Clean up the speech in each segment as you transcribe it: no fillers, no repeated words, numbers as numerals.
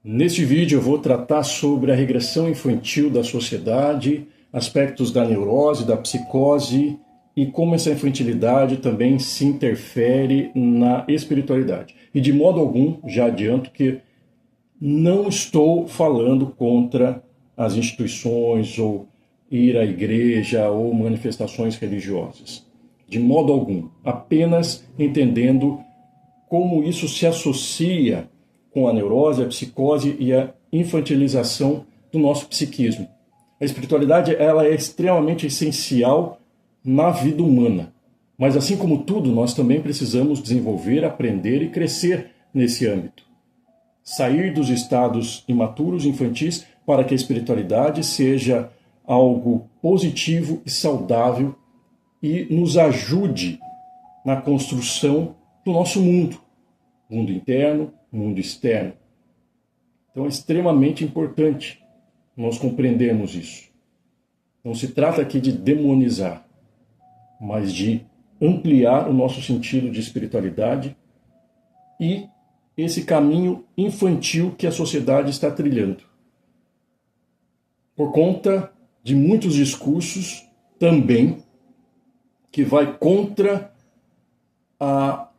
Neste vídeo eu vou tratar sobre a regressão infantil da sociedade, aspectos da neurose, da psicose e como essa infantilidade também se interfere na espiritualidade. E de modo algum, já adianto que não estou falando contra as instituições ou ir à igreja ou manifestações religiosas. De modo algum, apenas entendendo como isso se associa com a neurose, a psicose e a infantilização do nosso psiquismo. A espiritualidade ela é extremamente essencial na vida humana, mas assim como tudo, nós também precisamos desenvolver, aprender e crescer nesse âmbito. Sair dos estados imaturos, infantis, para que a espiritualidade seja algo positivo e saudável e nos ajude na construção do nosso mundo interno, mundo externo. Então é extremamente importante nós compreendermos isso. Não se trata aqui de demonizar, mas de ampliar o nosso sentido de espiritualidade e esse caminho infantil que a sociedade está trilhando. Por conta de muitos discursos também que vai contra a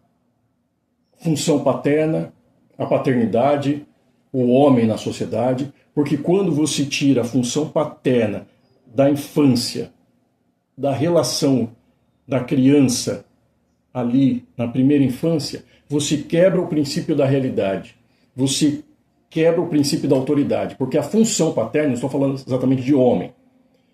função paterna, a paternidade, o homem na sociedade, porque quando você tira a função paterna da infância, da relação da criança ali na primeira infância, você quebra o princípio da realidade, você quebra o princípio da autoridade, porque a função paterna, não estou falando exatamente de homem,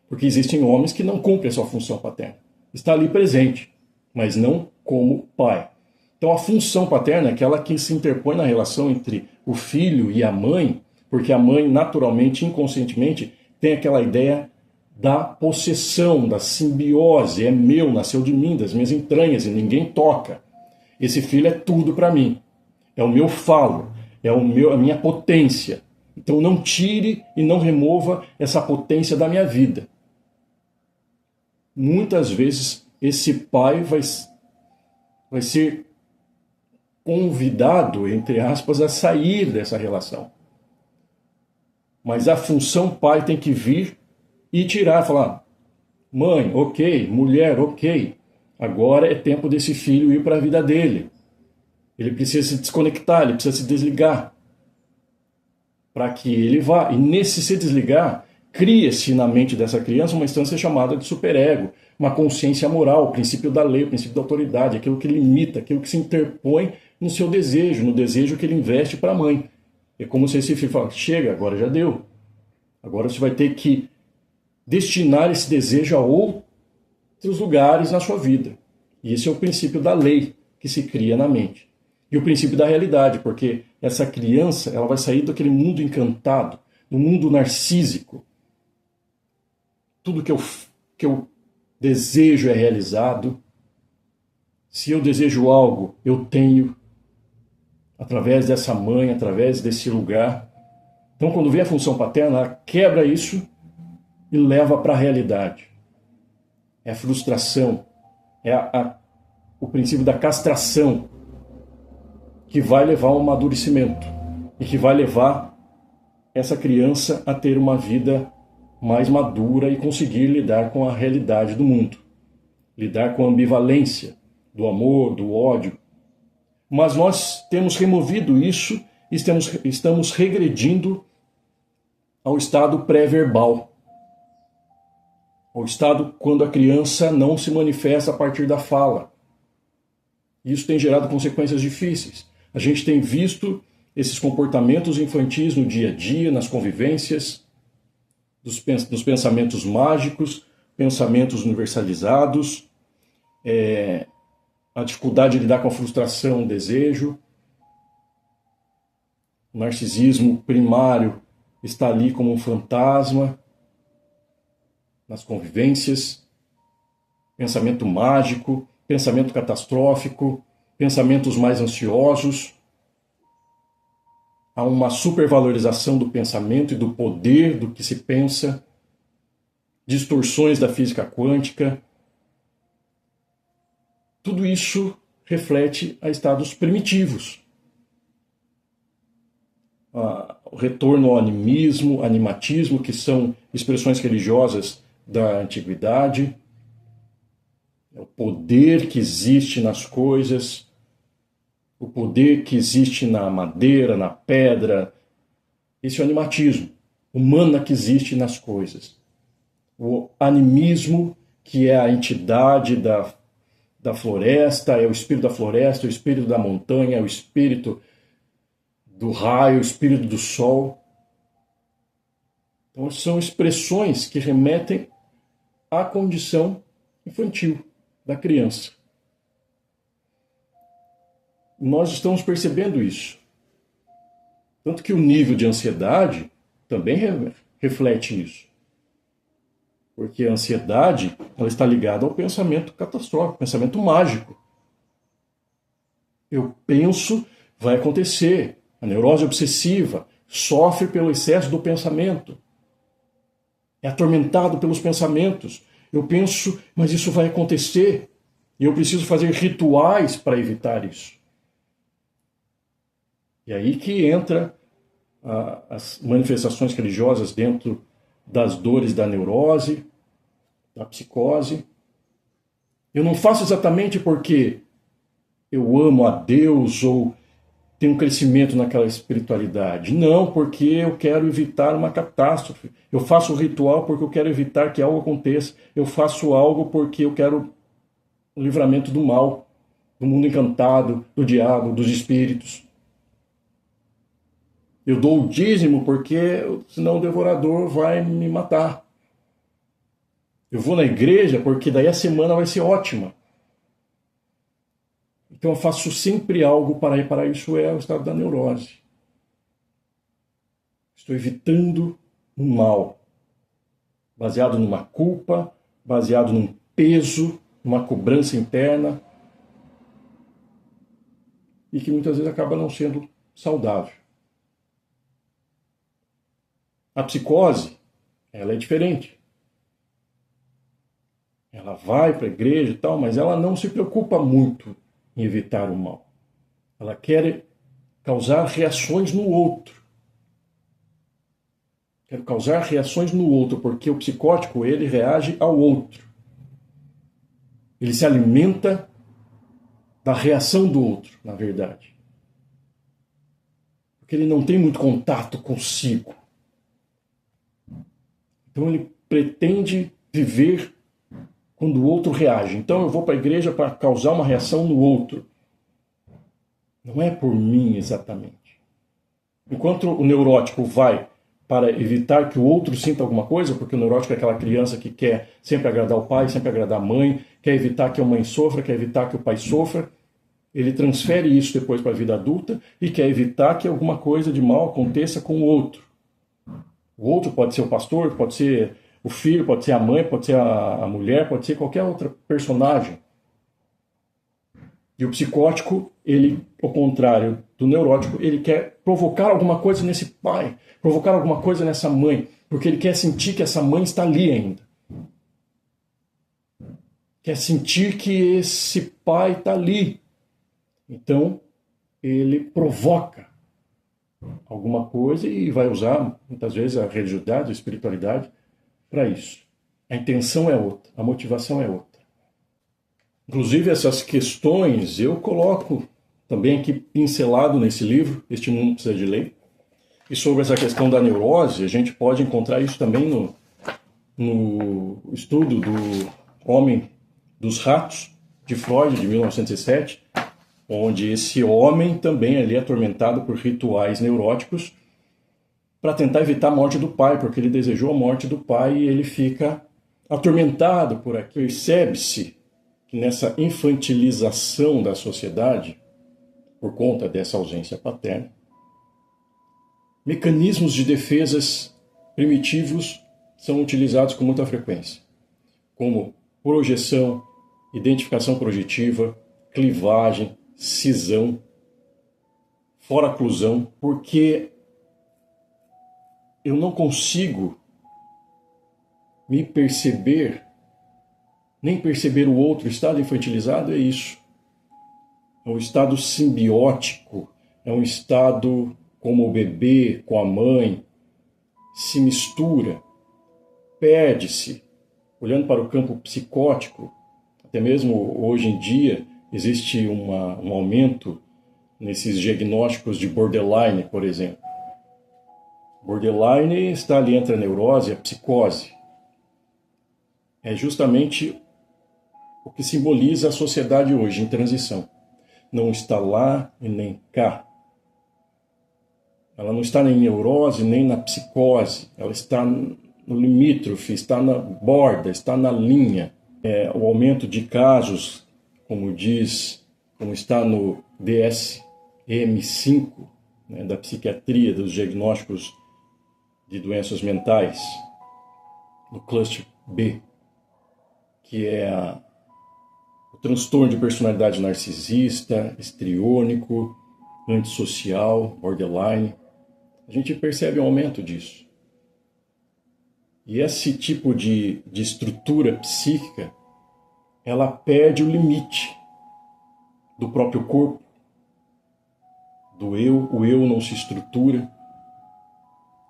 porque existem homens que não cumprem a sua função paterna, está ali presente, mas não como pai. Então a função paterna é aquela que se interpõe na relação entre o filho e a mãe, porque a mãe naturalmente, inconscientemente, tem aquela ideia da possessão, da simbiose, é meu, nasceu de mim, das minhas entranhas e ninguém toca. Esse filho é tudo para mim, é o meu falo, é a minha potência. Então não tire e não remova essa potência da minha vida. Muitas vezes esse pai vai ser convidado, entre aspas, a sair dessa relação. Mas a função pai tem que vir e tirar, falar, mãe, ok, mulher, ok, agora é tempo desse filho ir para a vida dele. Ele precisa se desconectar, ele precisa se desligar, para que ele vá. E nesse se desligar, cria-se na mente dessa criança uma instância chamada de superego, uma consciência moral, o princípio da lei, o princípio da autoridade, aquilo que limita, aquilo que se interpõe no seu desejo, no desejo que ele investe para a mãe. É como se esse filho falasse, chega, agora já deu. Agora você vai ter que destinar esse desejo a outros lugares na sua vida. E esse é o princípio da lei que se cria na mente. E o princípio da realidade, porque essa criança ela vai sair daquele mundo encantado, do mundo narcísico. Tudo que eu desejo é realizado. Se eu desejo algo, eu tenho. Através dessa mãe, através desse lugar. Então, quando vem a função paterna, ela quebra isso e leva para a realidade. É a frustração, é o princípio da castração que vai levar ao amadurecimento e que vai levar essa criança a ter uma vida mais madura e conseguir lidar com a realidade do mundo, lidar com a ambivalência do amor, do ódio. Mas nós temos removido isso e estamos regredindo ao estado pré-verbal, ao estado quando a criança não se manifesta a partir da fala. Isso tem gerado consequências difíceis. A gente tem visto esses comportamentos infantis no dia a dia, nas convivências, dos pensamentos mágicos, pensamentos universalizados, a dificuldade de lidar com a frustração, o desejo. O narcisismo primário está ali como um fantasma nas convivências. Pensamento mágico, pensamento catastrófico, pensamentos mais ansiosos. Há uma supervalorização do pensamento e do poder do que se pensa. Distorções da física quântica. Tudo isso reflete a estados primitivos. o retorno ao animismo, animatismo, que são expressões religiosas da antiguidade, o poder que existe nas coisas, o poder que existe na madeira, na pedra. Esse é o animatismo, o mana que existe nas coisas. O animismo, que é a entidade da floresta, é o espírito da floresta, o espírito da montanha, é o espírito do raio, o espírito do sol. Então, são expressões que remetem à condição infantil da criança. Nós estamos percebendo isso. Tanto que o nível de ansiedade também reflete isso. Porque a ansiedade, ela está ligada ao pensamento catastrófico, pensamento mágico. Eu penso, vai acontecer. A neurose obsessiva sofre pelo excesso do pensamento. É atormentado pelos pensamentos. Eu penso, mas isso vai acontecer. E eu preciso fazer rituais para evitar isso. E aí que entra as manifestações religiosas dentro das dores da neurose, da psicose. Eu não faço exatamente porque eu amo a Deus ou tenho um crescimento naquela espiritualidade. Não, porque eu quero evitar uma catástrofe. Eu faço o ritual porque eu quero evitar que algo aconteça. Eu faço algo porque eu quero o livramento do mal, do mundo encantado, do diabo, dos espíritos. Eu dou o dízimo porque senão o devorador vai me matar. Eu vou na igreja porque daí a semana vai ser ótima. Então eu faço sempre algo para ir para isso, é o estado da neurose. Estou evitando o mal, baseado numa culpa, baseado num peso, numa cobrança interna, e que muitas vezes acaba não sendo saudável. A psicose, ela é diferente. Ela vai para a igreja e tal, mas ela não se preocupa muito em evitar o mal. Ela quer causar reações no outro. Quer causar reações no outro, porque o psicótico, ele reage ao outro. Ele se alimenta da reação do outro, na verdade. Porque ele não tem muito contato consigo. Então ele pretende viver quando o outro reage. Então eu vou para a igreja para causar uma reação no outro. Não é por mim exatamente. Enquanto o neurótico vai para evitar que o outro sinta alguma coisa, porque o neurótico é aquela criança que quer sempre agradar o pai, sempre agradar a mãe, quer evitar que a mãe sofra, quer evitar que o pai sofra, ele transfere isso depois para a vida adulta e quer evitar que alguma coisa de mal aconteça com o outro. O outro pode ser o pastor, pode ser o filho, pode ser a mãe, pode ser a mulher, pode ser qualquer outra personagem. E o psicótico, ele, ao contrário do neurótico, ele quer provocar alguma coisa nesse pai, provocar alguma coisa nessa mãe, porque ele quer sentir que essa mãe está ali ainda. Quer sentir que esse pai está ali. Então, ele provoca alguma coisa e vai usar, muitas vezes, a religiosidade, a espiritualidade para isso. A intenção é outra, a motivação é outra. Inclusive, essas questões eu coloco também aqui pincelado nesse livro, Este Mundo Precisa de Lei. E sobre essa questão da neurose, a gente pode encontrar isso também no estudo do Homem dos Ratos, de Freud, de 1907, onde esse homem também ali é atormentado por rituais neuróticos para tentar evitar a morte do pai, porque ele desejou a morte do pai e ele fica atormentado por aquilo. Percebe-se que nessa infantilização da sociedade, por conta dessa ausência paterna, mecanismos de defesas primitivos são utilizados com muita frequência, como projeção, identificação projetiva, clivagem, cisão, foraclusão, porque eu não consigo me perceber, nem perceber o outro. O estado infantilizado é isso. É um estado simbiótico, é um estado como o bebê com a mãe, se mistura, perde-se, olhando para o campo psicótico. Até mesmo hoje em dia existe um aumento nesses diagnósticos de borderline, por exemplo. Borderline está ali entre a neurose e a psicose. É justamente o que simboliza a sociedade hoje em transição. Não está lá e nem cá. Ela não está nem em neurose, nem na psicose. Ela está no limítrofe, está na borda, está na linha. O aumento de casos, como está no DSM-5, né, da psiquiatria, dos diagnósticos de doenças mentais, no cluster B, que é o transtorno de personalidade narcisista, histriônico, antissocial, borderline. A gente percebe um aumento disso. E esse tipo de estrutura psíquica, ela perde o limite do próprio corpo, do eu, o eu não se estrutura.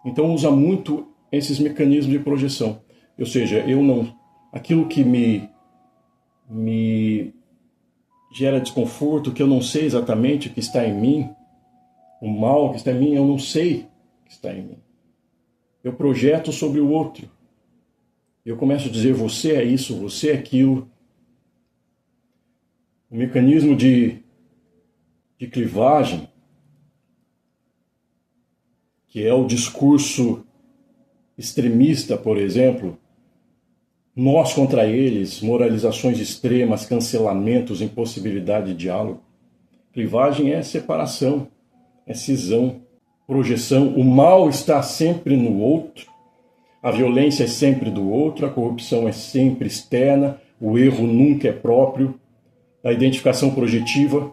Então usa muito esses mecanismos de projeção. Ou seja, aquilo que me gera desconforto, que eu não sei exatamente o que está em mim, o mal que está em mim, eu não sei o que está em mim. Eu projeto sobre o outro. Eu começo a dizer, você é isso, você é aquilo. O mecanismo de clivagem, que é o discurso extremista, por exemplo, nós contra eles, moralizações extremas, cancelamentos, impossibilidade de diálogo. Clivagem é separação, é cisão, projeção. O mal está sempre no outro, a violência é sempre do outro, a corrupção é sempre externa, o erro nunca é próprio, a identificação projetiva,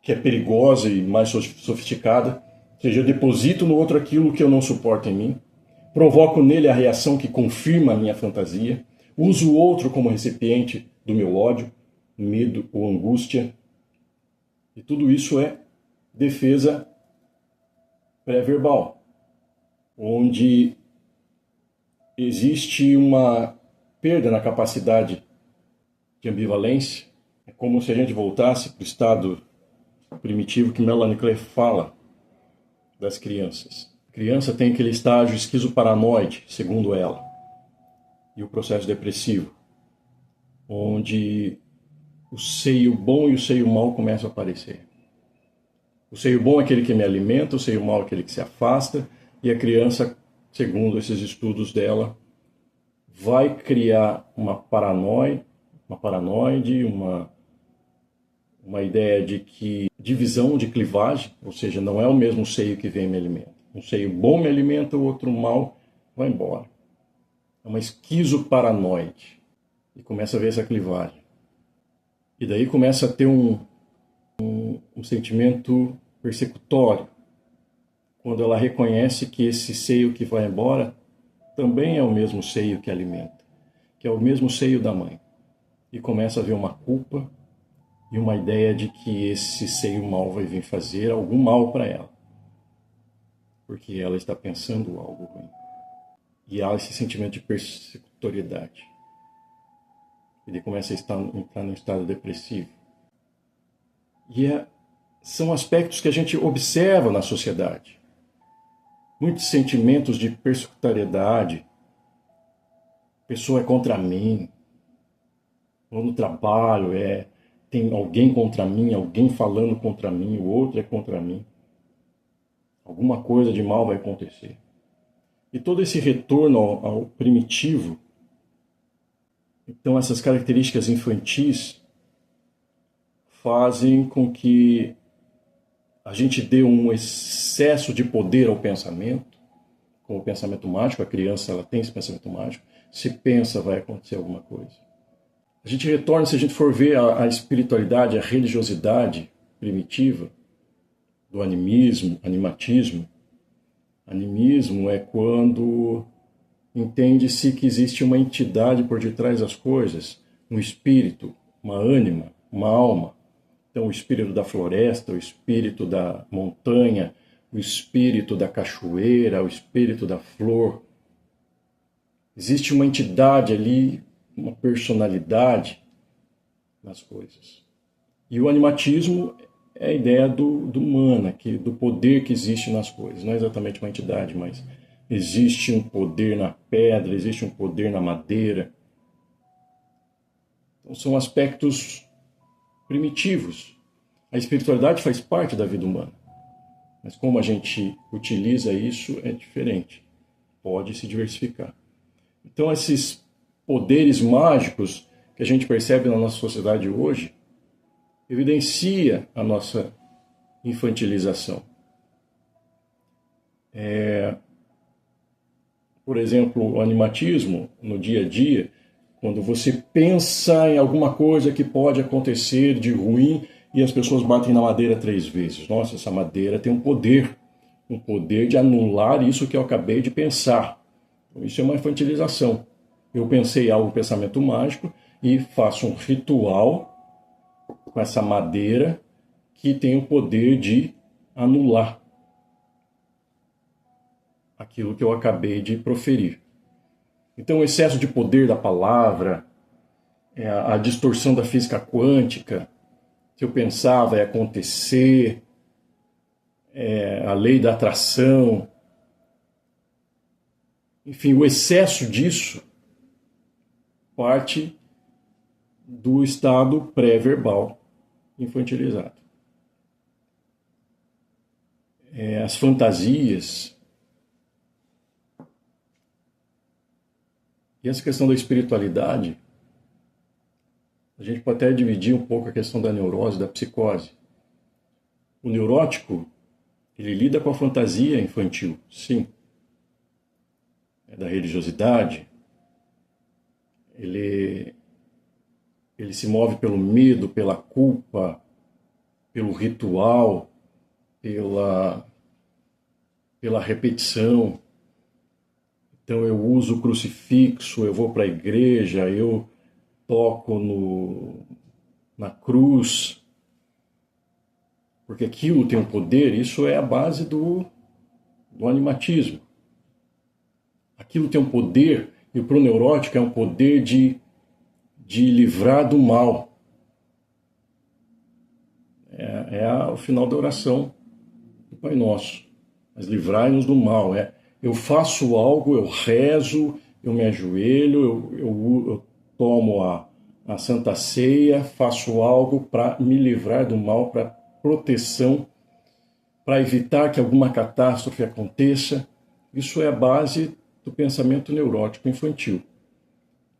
que é perigosa e mais sofisticada, ou seja, eu deposito no outro aquilo que eu não suporto em mim, provoco nele a reação que confirma a minha fantasia, uso o outro como recipiente do meu ódio, medo ou angústia, e tudo isso é defesa pré-verbal, onde existe uma perda na capacidade de ambivalência. É como se a gente voltasse para o estado primitivo que Melanie Klein fala das crianças. A criança tem aquele estágio esquizoparanoide, segundo ela, e o processo depressivo, onde o seio bom e o seio mau começam a aparecer. O seio bom é aquele que me alimenta, o seio mau é aquele que se afasta, e a criança, segundo esses estudos dela, vai criar uma paranoide, uma ideia de que divisão de clivagem, ou seja, não é o mesmo seio que vem e me alimenta. Um seio bom me alimenta, o outro mal vai embora. É uma esquizoparanoide. E começa a ver essa clivagem. E daí começa a ter um sentimento persecutório, quando ela reconhece que esse seio que vai embora também é o mesmo seio que alimenta, que é o mesmo seio da mãe. E começa a ver uma culpa e uma ideia de que esse seio mal vai vir fazer algum mal para ela, porque ela está pensando algo ruim. E há esse sentimento de persecutoriedade. Ele começa a entrar num estado depressivo. E são aspectos que a gente observa na sociedade. Muitos sentimentos de persecutoriedade. A pessoa é contra mim. Ou no trabalho tem alguém contra mim, alguém falando contra mim, o outro é contra mim. Alguma coisa de mal vai acontecer. E todo esse retorno ao primitivo, então essas características infantis fazem com que a gente dê um excesso de poder ao pensamento, como o pensamento mágico. A criança ela tem esse pensamento mágico, se pensa vai acontecer alguma coisa. A gente retorna, se a gente for ver a espiritualidade, a religiosidade primitiva, do animatismo. Animismo é quando entende-se que existe uma entidade por detrás das coisas, um espírito, uma ânima, uma alma, Então, o espírito da floresta, o espírito da montanha, o espírito da cachoeira, o espírito da flor. Existe uma entidade ali, uma personalidade nas coisas. E o animatismo é a ideia do mana, do poder que existe nas coisas. Não é exatamente uma entidade, mas existe um poder na pedra, existe um poder na madeira. Então, são aspectos primitivos. A espiritualidade faz parte da vida humana. Mas como a gente utiliza isso é diferente. Pode se diversificar. Então, esses poderes mágicos que a gente percebe na nossa sociedade hoje evidencia a nossa infantilização. Por exemplo, o animatismo no dia a dia, quando você pensa em alguma coisa que pode acontecer de ruim e as pessoas batem na madeira 3 vezes. Nossa, essa madeira tem um poder de anular isso que eu acabei de pensar. Então, isso é uma infantilização. Eu pensei algo, um pensamento mágico, e faço um ritual com essa madeira que tem o poder de anular aquilo que eu acabei de proferir. Então, o excesso de poder da palavra, a distorção da física quântica, se eu pensar vai acontecer, a lei da atração, enfim, o excesso disso parte do estado pré-verbal infantilizado. As fantasias e essa questão da espiritualidade, a gente pode até dividir um pouco a questão da neurose, da psicose. O neurótico, ele lida com a fantasia infantil, sim. Da religiosidade, ele se move pelo medo, pela culpa, pelo ritual, pela repetição. Então eu uso o crucifixo, eu vou para a igreja, eu toco na cruz, porque aquilo tem um poder. Isso é a base do animatismo. Aquilo tem um poder, e para o neurótico é um poder de livrar do mal. O final da oração do Pai Nosso. Mas livrai-nos do mal. Eu faço algo, eu rezo, eu me ajoelho, eu tomo a Santa Ceia, faço algo para me livrar do mal, para proteção, para evitar que alguma catástrofe aconteça. Isso é a base do pensamento neurótico infantil,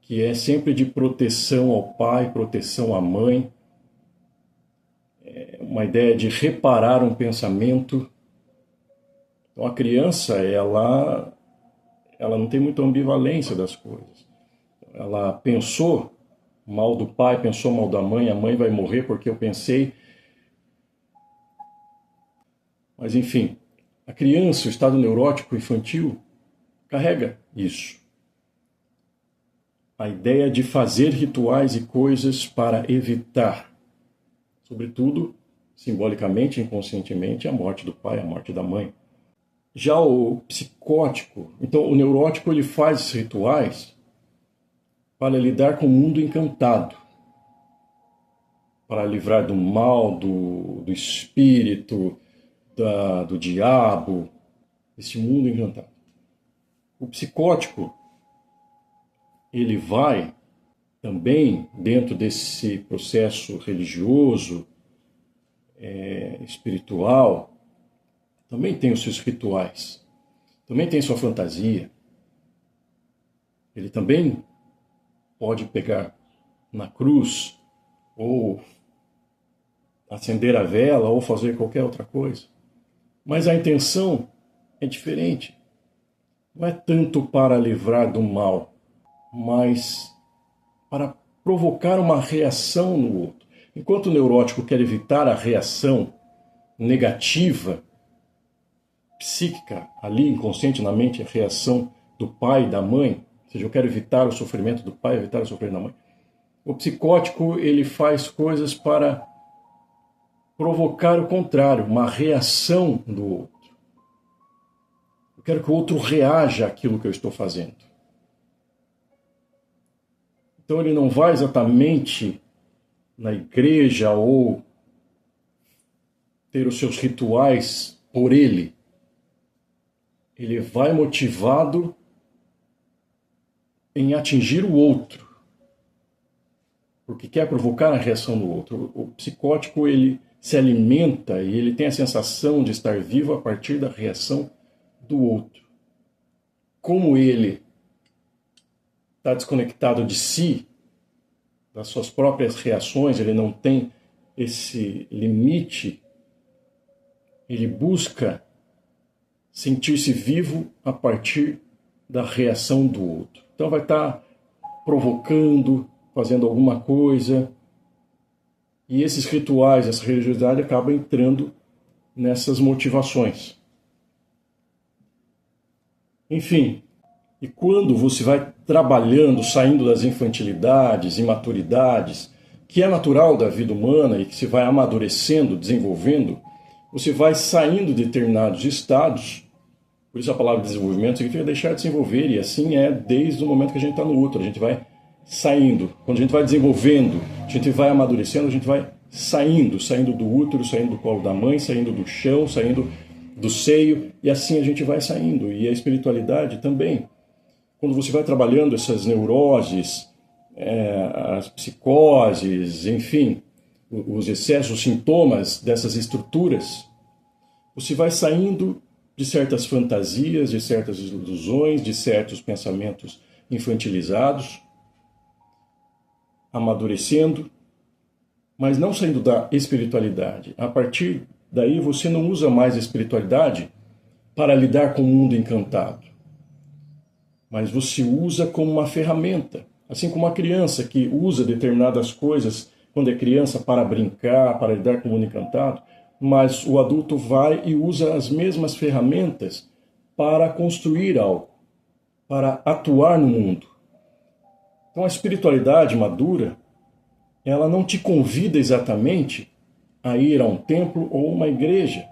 que é sempre de proteção ao pai, proteção à mãe, uma ideia de reparar um pensamento. Então a criança, ela não tem muita ambivalência das coisas. Ela pensou mal do pai, pensou mal da mãe, a mãe vai morrer porque eu pensei. Mas enfim, a criança, o estado neurótico infantil, carrega isso. A ideia de fazer rituais e coisas para evitar, sobretudo, simbolicamente, inconscientemente, a morte do pai, a morte da mãe. Já o psicótico, então o neurótico, ele faz esses rituais para lidar com o mundo encantado, para livrar do mal, do espírito, do diabo, esse mundo encantado. O psicótico, ele vai também dentro desse processo religioso, espiritual, também tem os seus rituais, também tem sua fantasia. Ele também pode pegar na cruz, ou acender a vela, ou fazer qualquer outra coisa. Mas a intenção é diferente. Não é tanto para livrar do mal, mas para provocar uma reação no outro. Enquanto o neurótico quer evitar a reação negativa, psíquica, ali inconsciente na mente, a reação do pai e da mãe, ou seja, eu quero evitar o sofrimento do pai, evitar o sofrimento da mãe. O psicótico, ele faz coisas para provocar o contrário, uma reação do outro. Eu quero que o outro reaja àquilo que eu estou fazendo. Então ele não vai exatamente na igreja ou ter os seus rituais por ele. Ele vai motivado em atingir o outro, porque quer provocar a reação do outro. O psicótico, ele se alimenta e ele tem a sensação de estar vivo a partir da reação do outro. Como ele está desconectado de si, das suas próprias reações, ele não tem esse limite, ele busca sentir-se vivo a partir da reação do outro. Então vai estar provocando, fazendo alguma coisa, e esses rituais, essa religiosidade acaba entrando nessas motivações. Enfim, e quando você vai trabalhando, saindo das infantilidades, imaturidades, que é natural da vida humana e que se vai amadurecendo, desenvolvendo, você vai saindo de determinados estados. Por isso a palavra desenvolvimento significa deixar de se envolver, e assim é desde o momento que a gente está no útero. A gente vai saindo. Quando a gente vai desenvolvendo, a gente vai amadurecendo, a gente vai saindo do útero, saindo do colo da mãe, saindo do chão, saindo do seio, e assim a gente vai saindo. E a espiritualidade também. Quando você vai trabalhando essas neuroses, as psicoses, enfim, os excessos, os sintomas dessas estruturas, você vai saindo de certas fantasias, de certas ilusões, de certos pensamentos infantilizados, amadurecendo, mas não saindo da espiritualidade. A partir daí você não usa mais a espiritualidade para lidar com o mundo encantado, mas você usa como uma ferramenta, assim como a criança que usa determinadas coisas quando é criança para brincar, para lidar com o mundo encantado, mas o adulto vai e usa as mesmas ferramentas para construir algo, para atuar no mundo. Então a espiritualidade madura, ela não te convida exatamente a ir a um templo ou uma igreja.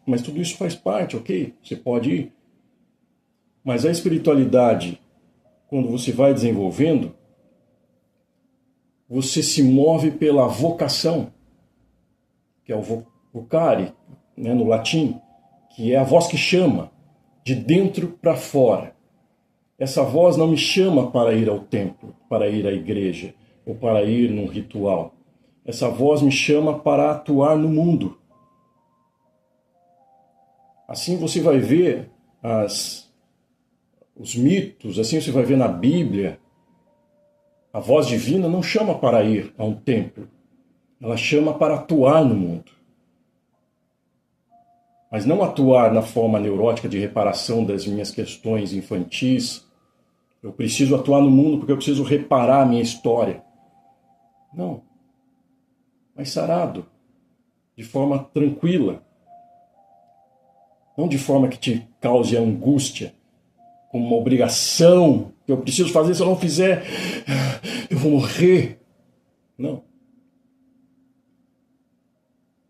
Mas tudo isso faz parte, ok? Você pode ir. Mas a espiritualidade, quando você vai desenvolvendo, você se move pela vocação, que é o vocare, né, no latim, que é a voz que chama, de dentro para fora. Essa voz não me chama para ir ao templo, para ir à igreja, ou para ir num ritual. Essa voz me chama para atuar no mundo. Assim você vai ver os mitos, assim você vai ver na Bíblia. A voz divina não chama para ir a um templo, ela chama para atuar no mundo. Mas não atuar na forma neurótica de reparação das minhas questões infantis. Eu preciso atuar no mundo porque eu preciso reparar a minha história. Não. Mas sarado, de forma tranquila. Não de forma que te cause angústia, como uma obrigação, que eu preciso fazer, se eu não fizer, eu vou morrer. Não.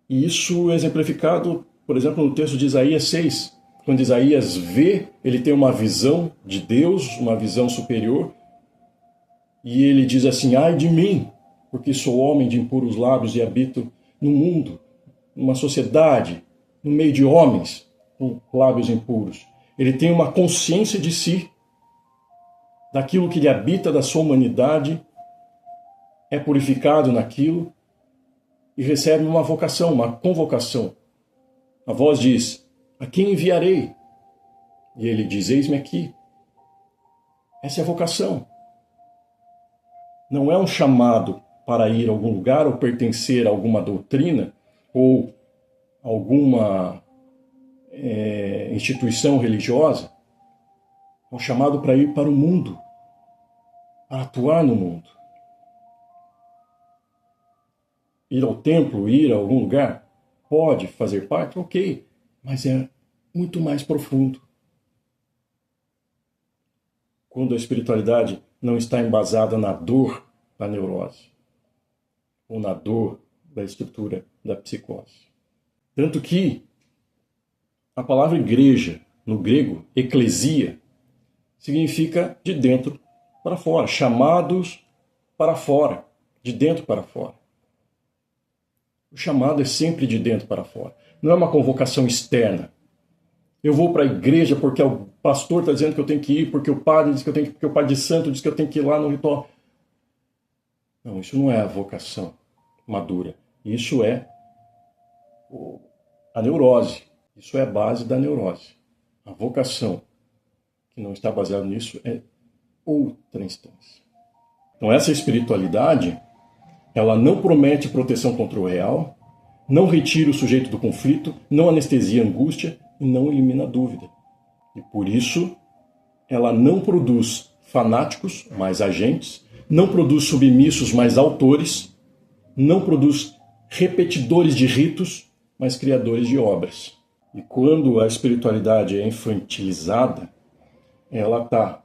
E isso é exemplificado, por exemplo, no texto de Isaías 6. Quando Isaías vê, ele tem uma visão de Deus, uma visão superior, e ele diz assim: ai de mim, porque sou homem de impuros lábios e habito no mundo, numa sociedade, no meio de homens com lábios impuros. Ele tem uma consciência de si, daquilo que lhe habita, da sua humanidade, é purificado naquilo e recebe uma vocação, uma convocação. A voz diz: a quem enviarei? E ele diz: eis-me aqui. Essa é a vocação. Não é um chamado para ir a algum lugar ou pertencer a alguma doutrina ou alguma instituição religiosa. É um chamado para ir para o mundo, para atuar no mundo. Ir ao templo, ir a algum lugar, pode fazer parte, ok, mas é muito mais profundo. Quando a espiritualidade não está embasada na dor da neurose, ou na dor da estrutura da psicose. Tanto que a palavra igreja, no grego, eclesia, significa de dentro para fora, chamados para fora, de dentro para fora. O chamado é sempre de dentro para fora. Não é uma convocação externa. Eu vou para a igreja porque o pastor está dizendo que eu tenho que ir, porque o padre diz que eu tenho que ir, porque o padre de santo diz que eu tenho que ir lá no ritual. Não, isso não é a vocação madura. Isso é a neurose. Isso é a base da neurose. A vocação que não está baseada nisso é outra instância. Então essa espiritualidade, ela não promete proteção contra o real, não retira o sujeito do conflito, não anestesia a angústia e não elimina a dúvida. E por isso, ela não produz fanáticos, mais agentes, não produz submissos, mais autores, não produz repetidores de ritos, mas criadores de obras. E quando a espiritualidade é infantilizada, ela está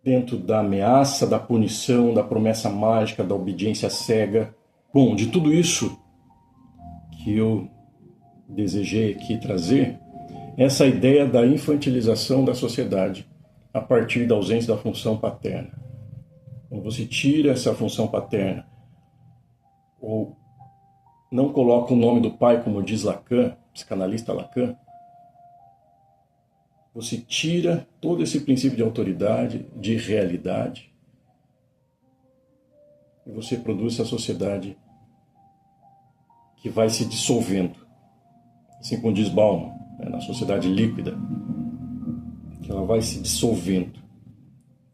dentro da ameaça, da punição, da promessa mágica, da obediência cega. Bom, de tudo isso que eu desejei aqui trazer, essa ideia da infantilização da sociedade a partir da ausência da função paterna. Quando você tira essa função paterna, ou não coloca o nome do pai, como diz Lacan, psicanalista Lacan, você tira todo esse princípio de autoridade, de realidade, e você produz essa sociedade que vai se dissolvendo. Assim como diz Bauman, na sociedade líquida, que ela vai se dissolvendo.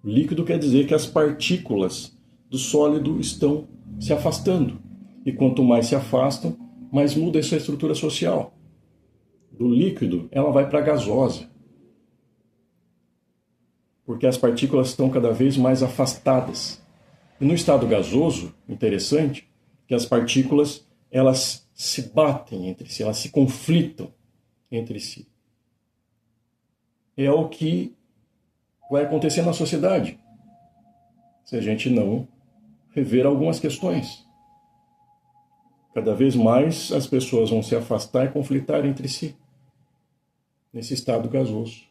Líquido quer dizer que as partículas do sólido estão se afastando. E quanto mais se afastam, mais muda essa estrutura social. Do líquido, ela vai para a gasosa. Porque as partículas estão cada vez mais afastadas. E no estado gasoso, interessante, que as partículas elas se batem entre si, elas se conflitam entre si. É o que vai acontecer na sociedade, se a gente não rever algumas questões. Cada vez mais as pessoas vão se afastar e conflitar entre si, nesse estado gasoso.